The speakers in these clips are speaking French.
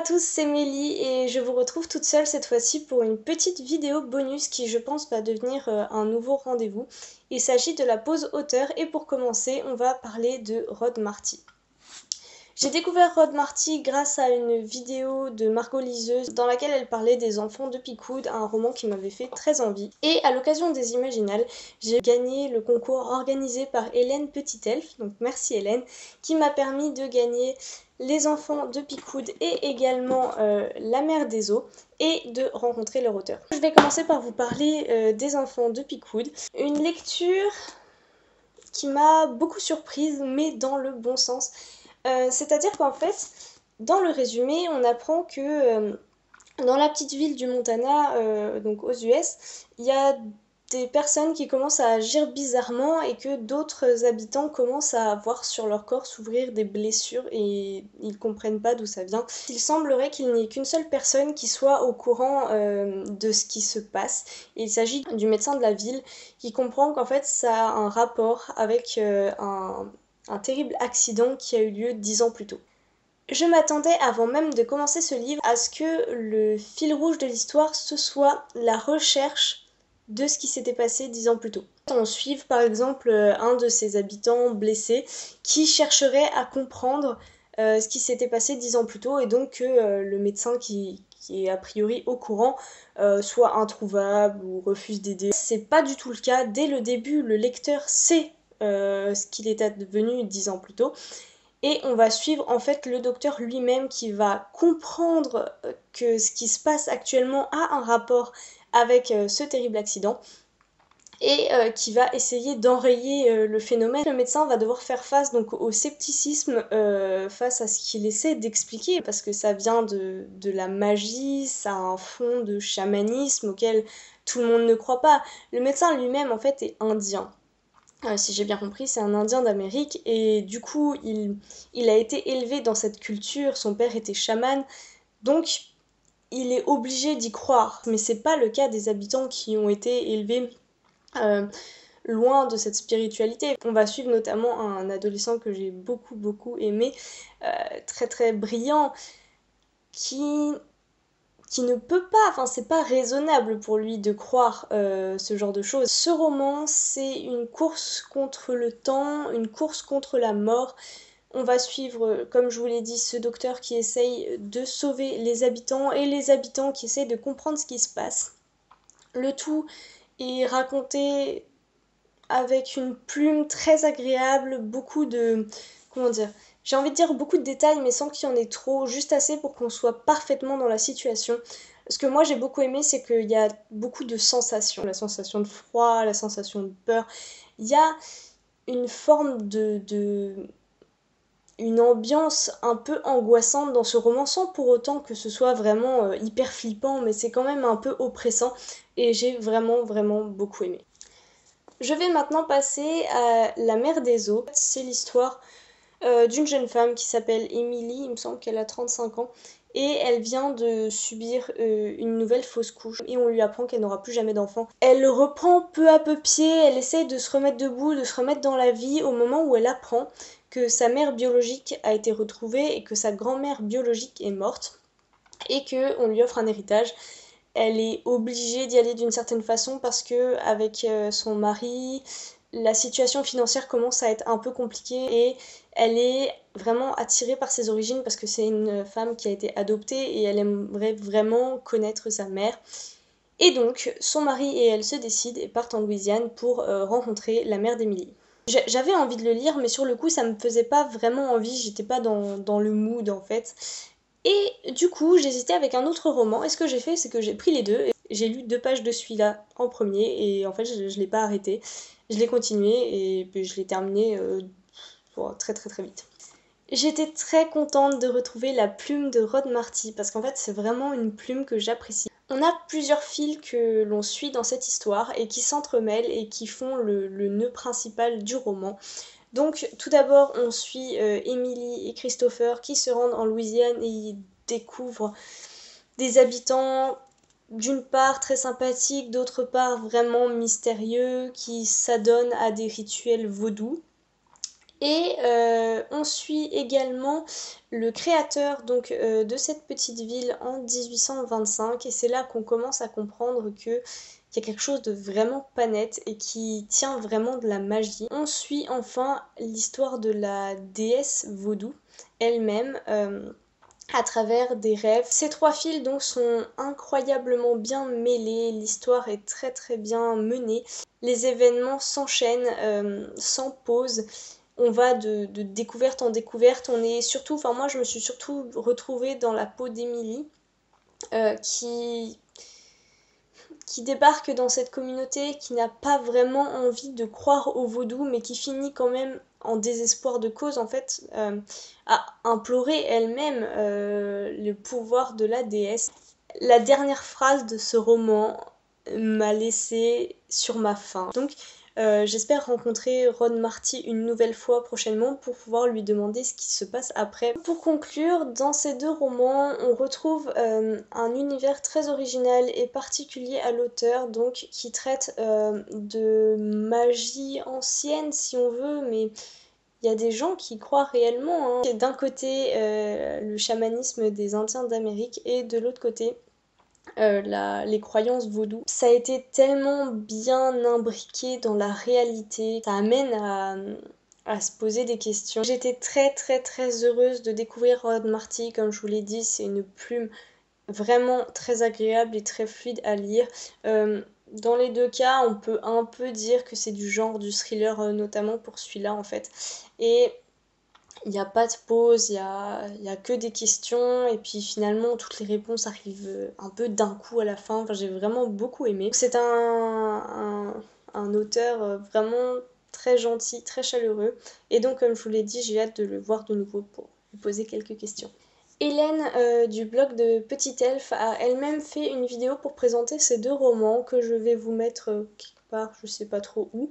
tous, c'est Mélie et je vous retrouve toute seule cette fois-ci pour une petite vidéo bonus qui je pense va devenir un nouveau rendez-vous. Il s'agit de la pause auteur et pour commencer on va parler de Rod Marty. J'ai découvert Rod Marty grâce à une vidéo de Margot Liseuse dans laquelle elle parlait des enfants de Pickwood, un roman qui m'avait fait très envie. Et à l'occasion des Imaginales, j'ai gagné le concours organisé par Hélène Petit-Elfe, donc merci Hélène, qui m'a permis de gagner Les enfants de Pickwood et également La mer des eaux et de rencontrer leur auteur. Je vais commencer par vous parler des enfants de Pickwood, une lecture qui m'a beaucoup surprise mais dans le bon sens. C'est-à-dire qu'en fait, dans le résumé, on apprend que dans la petite ville du Montana, donc aux US, il y a des personnes qui commencent à agir bizarrement et que d'autres habitants commencent à voir sur leur corps s'ouvrir des blessures et ils comprennent pas d'où ça vient. Il semblerait qu'il n'y ait qu'une seule personne qui soit au courant de ce qui se passe. Et il s'agit du médecin de la ville qui comprend qu'en fait ça a un rapport avec un terrible accident qui a eu lieu 10 ans plus tôt. Je m'attendais avant même de commencer ce livre à ce que le fil rouge de l'histoire ce soit la recherche de ce qui s'était passé 10 ans plus tôt. On suive par exemple un de ces habitants blessés qui chercherait à comprendre ce qui s'était passé 10 ans plus tôt et donc que le médecin qui est a priori au courant soit introuvable ou refuse d'aider. C'est pas du tout le cas. Dès le début, le lecteur sait ce qu'il est advenu 10 ans plus tôt. Et on va suivre en fait le docteur lui-même qui va comprendre que ce qui se passe actuellement a un rapport avec ce terrible accident et qui va essayer d'enrayer le phénomène. Le médecin va devoir faire face donc au scepticisme face à ce qu'il essaie d'expliquer parce que ça vient de la magie, ça a un fond de chamanisme auquel tout le monde ne croit pas. Le médecin lui-même en fait est indien. Si j'ai bien compris, c'est un Indien d'Amérique et du coup, il a été élevé dans cette culture, son père était chaman, donc il est obligé d'y croire. Mais c'est pas le cas des habitants qui ont été élevés loin de cette spiritualité. On va suivre notamment un adolescent que j'ai beaucoup aimé, très très brillant, qui ne peut pas, enfin c'est pas raisonnable pour lui de croire ce genre de choses. Ce roman, c'est une course contre le temps, une course contre la mort. On va suivre, comme je vous l'ai dit, ce docteur qui essaye de sauver les habitants et les habitants qui essayent de comprendre ce qui se passe. Le tout est raconté avec une plume très agréable, beaucoup de... comment dire, j'ai envie de dire beaucoup de détails mais sans qu'il y en ait trop, juste assez pour qu'on soit parfaitement dans la situation. Ce que moi j'ai beaucoup aimé c'est qu'il y a beaucoup de sensations, la sensation de froid, la sensation de peur, il y a une forme une ambiance un peu angoissante dans ce roman sans pour autant que ce soit vraiment hyper flippant mais c'est quand même un peu oppressant et j'ai vraiment beaucoup aimé. Je vais maintenant passer à La mer des eaux. C'est l'histoire d'une jeune femme qui s'appelle Emily, il me semble qu'elle a 35 ans, et elle vient de subir une nouvelle fausse couche et on lui apprend qu'elle n'aura plus jamais d'enfant. Elle reprend peu à peu pied, elle essaye de se remettre debout, de se remettre dans la vie au moment où elle apprend que sa mère biologique a été retrouvée et que sa grand-mère biologique est morte et qu'on lui offre un héritage. Elle est obligée d'y aller d'une certaine façon parce que avec son mari, la situation financière commence à être un peu compliquée et elle est vraiment attirée par ses origines parce que c'est une femme qui a été adoptée et elle aimerait vraiment connaître sa mère. Et donc son mari et elle se décident et partent en Louisiane pour rencontrer la mère d'Emily. J'avais envie de le lire mais sur le coup ça me faisait pas vraiment envie, j'étais pas dans le mood en fait. Et du coup, j'hésitais avec un autre roman, et ce que j'ai fait, c'est que j'ai pris les deux, et j'ai lu 2 pages de celui-là en premier, et en fait, je l'ai pas arrêté. Je l'ai continué, et puis je l'ai terminé très vite. J'étais très contente de retrouver la plume de Rod Marty, parce qu'en fait, c'est vraiment une plume que j'apprécie. On a plusieurs fils que l'on suit dans cette histoire, et qui s'entremêlent, et qui font le nœud principal du roman. Donc tout d'abord on suit Emily et Christopher qui se rendent en Louisiane et ils découvrent des habitants d'une part très sympathiques, d'autre part vraiment mystérieux, qui s'adonnent à des rituels vaudous. Et on suit également le créateur donc, de cette petite ville en 1825 et c'est là qu'on commence à comprendre qu'il y a quelque chose de vraiment pas net et qui tient vraiment de la magie. On suit enfin l'histoire de la déesse vaudou elle-même à travers des rêves. Ces 3 fils donc sont incroyablement bien mêlés, l'histoire est très très bien menée, les événements s'enchaînent sans pause. On va de découverte en découverte, on est surtout, enfin moi je me suis surtout retrouvée dans la peau d'Emily qui débarque dans cette communauté, qui n'a pas vraiment envie de croire au vaudou, mais qui finit quand même en désespoir de cause, en fait, à implorer elle-même le pouvoir de la déesse. La dernière phrase de ce roman m'a laissé sur ma faim. Donc j'espère rencontrer Ron Marty une nouvelle fois prochainement pour pouvoir lui demander ce qui se passe après. Pour conclure, dans ces 2 romans, on retrouve un univers très original et particulier à l'auteur, donc qui traite de magie ancienne si on veut, mais il y a des gens qui y croient réellement, hein. D'un côté le chamanisme des Indiens d'Amérique et de l'autre côté les croyances vaudou. Ça a été tellement bien imbriqué dans la réalité, ça amène à se poser des questions. J'étais très très très heureuse de découvrir Rod Marty, comme je vous l'ai dit, c'est une plume vraiment très agréable et très fluide à lire. Dans les 2 cas, on peut un peu dire que c'est du genre du thriller, notamment pour celui-là en fait. Et il n'y a pas de pause, il y a que des questions et puis finalement toutes les réponses arrivent un peu d'un coup à la fin. Enfin, j'ai vraiment beaucoup aimé. C'est un auteur vraiment très gentil, très chaleureux et donc comme je vous l'ai dit, j'ai hâte de le voir de nouveau pour lui poser quelques questions. Hélène du blog de Petit Elfe a elle-même fait une vidéo pour présenter ces 2 romans que je vais vous mettre quelque part, je sais pas trop où.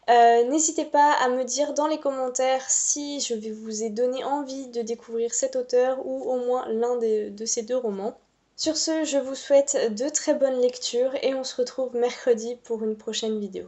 N'hésitez pas à me dire dans les commentaires si je vous ai donné envie de découvrir cet auteur ou au moins l'un de ces 2 romans. Sur ce, je vous souhaite de très bonnes lectures et on se retrouve mercredi pour une prochaine vidéo.